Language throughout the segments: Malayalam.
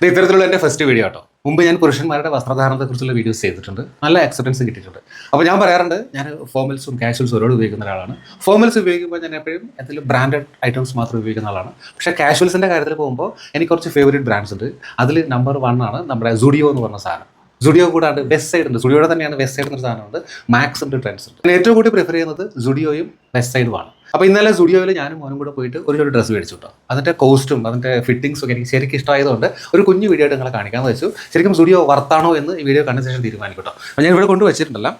ഇത്തരത്തിലുള്ള എൻ്റെ ഫസ്റ്റ് വീഡിയോ കേട്ടോ. മുമ്പ് ഞാൻ പുരുഷന്മാരുടെ വസ്ത്രധാരണത്തെക്കുറിച്ചുള്ള വീഡിയോസ് ചെയ്തിട്ടുണ്ട്. നല്ല ആക്സെപ്റ്റൻസ് കിട്ടിയിട്ടുണ്ട്. അപ്പോൾ ഞാൻ പറയാറുണ്ട്, ഞാൻ ഫോർമൽസും കാഷ്വൽസും ഒരുപാട് ഉപയോഗിക്കുന്ന ഒരാളാണ്. ഫോർമൽസ് ഉപയോഗിക്കുമ്പോൾ ഞാൻ എപ്പോഴും എന്തെങ്കിലും ബ്രാൻഡഡ് ഐറ്റംസ് മാത്രം ഉപയോഗിക്കുന്ന ആളാണ്. പക്ഷേ കാഷ്വൽസിൻ്റെ കാര്യത്തിൽ പോകുമ്പോൾ എനിക്ക് കുറച്ച് ഫേവറേറ്റ് ബ്രാൻഡ്സ് ഉണ്ട്. അതിൽ നമ്പർ 1 ആണ് നമ്മുടെ സുഡിയോ എന്ന് പറഞ്ഞ സാധനം. സുഡിയോ കൂടാണ്ട് വെസ്റ്റ് സൈഡ് ഉണ്ട്. സുഡിയോയുടെ തന്നെയാണ് വെസ്റ്റ് സൈഡ് എന്നൊരു സാധനമുണ്ട്. മാക്സ് ഉണ്ട്, ട്രെൻഡ്സ് ഉണ്ട്. ഞാൻ ഏറ്റവും കൂടി പ്രിഫർ ചെയ്യുന്നത് സുഡിയോയും വെസ്റ്റ് സൈഡുമാണ്. അപ്പോൾ ഇന്നലെ സുഡിയോയിൽ ഞാനും മോനും കൂടെ പോയിട്ട് ഒരു ഡ്രസ്സ് മേടിച്ചു കേട്ടോ. അതിൻ്റെ കോസ്റ്റും അതിൻ്റെ ഫിറ്റിങ്സും എനിക്ക് ശരിക്കും ഇഷ്ടമായതുകൊണ്ട് ഒരു കുഞ്ഞു വീഡിയോ ആയിട്ട് നിങ്ങളെ കാണിക്കാമെന്ന് വെച്ചു. ശരിക്കും സുഡിയോ വർത്താണോ എന്ന് ഈ വീഡിയോ കണ്ട ശേഷം തീരുമാനിക്കും കേട്ടോ. അപ്പോൾ ഞാൻ ഇവിടെ കൊണ്ടുവച്ചിട്ടുണ്ടല്ലോ.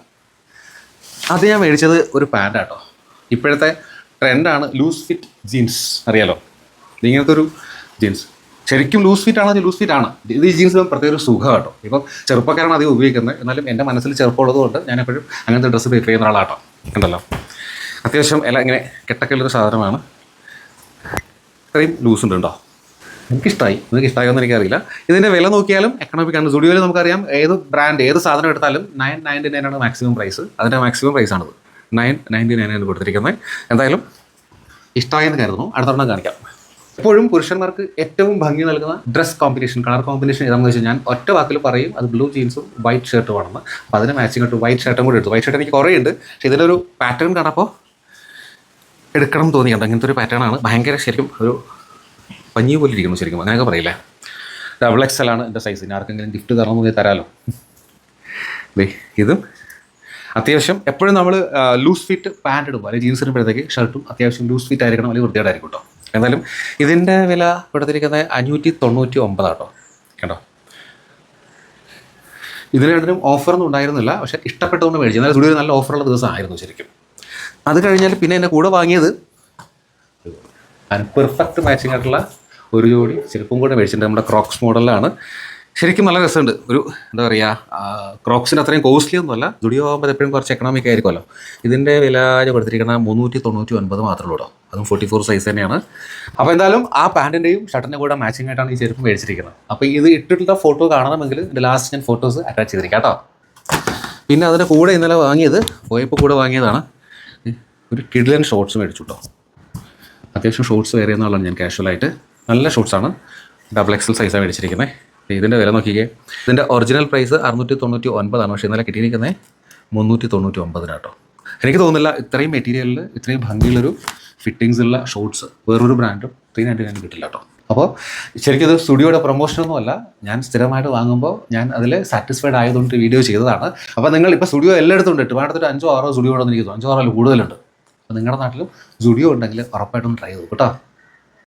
അത് ഞാൻ മേടിച്ചത് ഒരു പാൻറ്റാട്ടോ. ഇപ്പോഴത്തെ ട്രെൻഡാണ് ലൂസ് ഫിറ്റ് ജീൻസ്, അറിയാലോ. ഇങ്ങനത്തെ ഒരു ജീൻസ് ശരിക്കും ലൂസ് ഫിറ്റ് ആണോ? ലൂസ് ഫിറ്റ് ആണ്. ഇത് ഈ ജീൻസ് പ്രത്യേക ഒരു സുഖം കേട്ടോ. ഇപ്പം ചെറുപ്പക്കാരാണ് അധികം ഉപയോഗിക്കുന്നത്. എന്നാലും എൻ്റെ മനസ്സിൽ ചെറുപ്പമുള്ളത് കൊണ്ട് ഞാൻ എപ്പോഴും അങ്ങനത്തെ ഡ്രസ്സ് പ്രിഫർ ചെയ്യുന്ന ആളാട്ടോ. ഉണ്ടല്ലോ, അത്യാവശ്യം എല്ലാം ഇങ്ങനെ കെട്ടൊക്കെയുള്ളൊരു സാധനമാണ്. ഇത്രയും ലൂസ് ഉണ്ട് കേട്ടോ. എനിക്കിഷ്ടമായി. നിങ്ങൾക്ക് ഇഷ്ടമായോ എന്ന് എനിക്കറിയില്ല. ഇതിൻ്റെ വില നോക്കിയാലും എക്കണോമിക്കാണ്. സ്റ്റുഡിയോയിൽ നമുക്കറിയാം ഏത് ബ്രാൻഡ് ഏത് സാധനം എടുത്താലും 999 ആണ് മാക്സിമം പ്രൈസ്. അതിൻ്റെ മാക്സിമം പ്രൈസാണിത്. 999 ആണ് കൊടുത്തിരിക്കുന്നത്. എന്തായാലും ഇഷ്ടമായെന്ന് കരുതുന്നു. അടുത്തൊരെണ്ണം കാണിക്കാം. എപ്പോഴും പുരുഷന്മാർക്ക് ഏറ്റവും ഭംഗി നൽകുന്ന ഡ്രസ് കോമ്പിനേഷൻ, കളർ കോമ്പിനേഷൻ ഏതാണെന്ന് വെച്ചാൽ ഞാൻ ഒറ്റ വാക്കിൽ പറയും, അത് ബ്ലൂ ജീൻസും വൈറ്റ് ഷർട്ടുമാണെന്ന്. അപ്പോൾ അതിന് മാച്ചിങ് ആയിട്ട് വൈറ്റ് ഷർട്ടും കൂടി എടുത്തു. വൈറ്റ് ഷർട്ട് എനിക്ക് കുറേ ഉണ്ട്, പക്ഷേ ഇതിൻ്റെ ഒരു പാറ്റേൺ കണ്ടപ്പോൾ എടുക്കണം തോന്നി. കണ്ടോ, ഇങ്ങനത്തെ ഒരു പാറ്റേൺ ആണ്. ഭയങ്കര ശരിക്കും ഒരു പഞ്ഞി പോലെ ഇരിക്കുന്നു ശരിക്കും, അങ്ങനെയൊക്കെ പറയില്ലേ. XXL ആണ് എൻ്റെ സൈസ്. ഇനി ആർക്കെങ്കിലും ഗിഫ്റ്റ് തരണമെന്ന് തരാമല്ലോ. ഇതും അത്യാവശ്യം എപ്പോഴും നമ്മൾ ലൂസ് ഫിറ്റ് പാൻറ് ഇടുമ്പോൾ അല്ലെങ്കിൽ ജീൻസ് ഇടുമ്പോഴത്തേക്ക് ഷർട്ടും അത്യാവശ്യം ലൂസ് ഫിറ്റ് ആയിരിക്കണം, അല്ലെങ്കിൽ വൃത്തിയായിട്ടായിരിക്കും കേട്ടോ. എന്തായാലും ഇതിൻ്റെ വില കൊടുത്തിരിക്കുന്നത് 599 കേട്ടോ. കേട്ടോ, ഇതിന് രണ്ടിനും ഓഫറൊന്നും ഉണ്ടായിരുന്നില്ല, പക്ഷേ ഇഷ്ടപ്പെട്ടതുകൊണ്ട് മേടിച്ചു. എന്നാൽ സ്റ്റുഡിയോയിൽ നല്ല ഓഫറുള്ള ദിവസമായിരുന്നു ശരിക്കും. അത് കഴിഞ്ഞാൽ പിന്നെ എൻ്റെ കൂടെ വാങ്ങിയത് പെർഫെക്റ്റ് മാച്ചിങ് ആയിട്ടുള്ള ഒരു ജോഡി ചെരുപ്പും കൂടെ മേടിച്ചിട്ടുണ്ട്. നമ്മുടെ ക്രോക്സ് മോഡലിലാണ്. ശരിക്കും നല്ല രസമുണ്ട്. ഒരു എന്താ പറയുക, ക്രോക്സിന് അത്രയും കോസ്റ്റ്ലി ഒന്നുമല്ല. സ്റ്റുഡിയോ ആകുമ്പോൾ എപ്പോഴും കുറച്ച് എക്കണോമിക് ആയിരിക്കുമല്ലോ. ഇതിൻ്റെ വില കൊടുത്തിരിക്കുന്നത് 399 മാത്രമേ ഉള്ളൂ. അതും 44 സൈസ് തന്നെയാണ്. അപ്പോൾ എന്തായാലും ആ പാൻറ്റിൻ്റെയും ഷർട്ടിൻ്റെ കൂടെ മാച്ചിങ് ആയിട്ടാണ് ഈ ചെരുപ്പ് മേടിച്ചിരിക്കുന്നത്. അപ്പോൾ ഇത് ഇട്ടിട്ടുള്ള ഫോട്ടോ കാണണമെങ്കിൽ ഇതിൻ്റെ ലാസ്റ്റ് ഞാൻ ഫോട്ടോസ് അറ്റാച്ച് ചെയ്തിരിക്കാം കേട്ടോ. പിന്നെ അതിൻ്റെ കൂടെ ഇന്നലെ വാങ്ങിയത്, പോയപ്പോൾ കൂടെ വാങ്ങിയതാണ് ഒരു കിഡ്ലൻ ഷോർട്സ് മേടിച്ചു കേട്ടോ. അത്യാവശ്യം ഷോർട്സ് വേറെ ചെയ്യുന്ന ഞാൻ കാഷ്വലായിട്ട്. നല്ല ഷോർട്സാണ്. XXL സൈസാണ് മേടിച്ചിരിക്കുന്നത്. ഇതിൻ്റെ വില നോക്കിക്കേ. ഇതിൻ്റെ ഒറിജിനൽ പ്രൈസ് 699 ആണ്. പക്ഷേ ഇന്നലെ കിട്ടിയിരിക്കുന്നത് 399 കേട്ടോ. എനിക്ക് തോന്നുന്നില്ല ഇത്രയും മെറ്റീരിയലിൽ ഇത്രയും ഭംഗിയുള്ളൊരു ഫിറ്റിങ്സ് ഉള്ള ഷോർട്സ് വേറൊരു ബ്രാൻഡും 399 കിട്ടില്ല കേട്ടോ. അപ്പോൾ ശരിക്കും ഇത് സ്റ്റുഡിയോയുടെ പ്രൊമോഷനൊന്നുമല്ല. ഞാൻ സ്ഥിരമായിട്ട് വാങ്ങുമ്പോൾ ഞാൻ അതിൽ സാറ്റിസ്ഫൈഡ് ആയതുകൊണ്ട് വീഡിയോ ചെയ്തതാണ്. അപ്പോൾ നിങ്ങൾ ഇപ്പോൾ സ്റ്റുഡിയോ എല്ലായിടത്തും ഉണ്ട്. ട്രിവാൻഡ്രത്ത് 5-6 സ്റ്റുഡിയോ ഉണ്ടെന്ന് എനിക്ക് തോന്നുന്നു. 5-6 കൂടുതലുണ്ട്. അപ്പോൾ നിങ്ങളുടെ നാട്ടിലും സ്റ്റുഡിയോ ഉണ്ടെങ്കിൽ ഉറപ്പായിട്ടൊന്ന് ട്രൈ ചെയ്തു കേട്ടോ.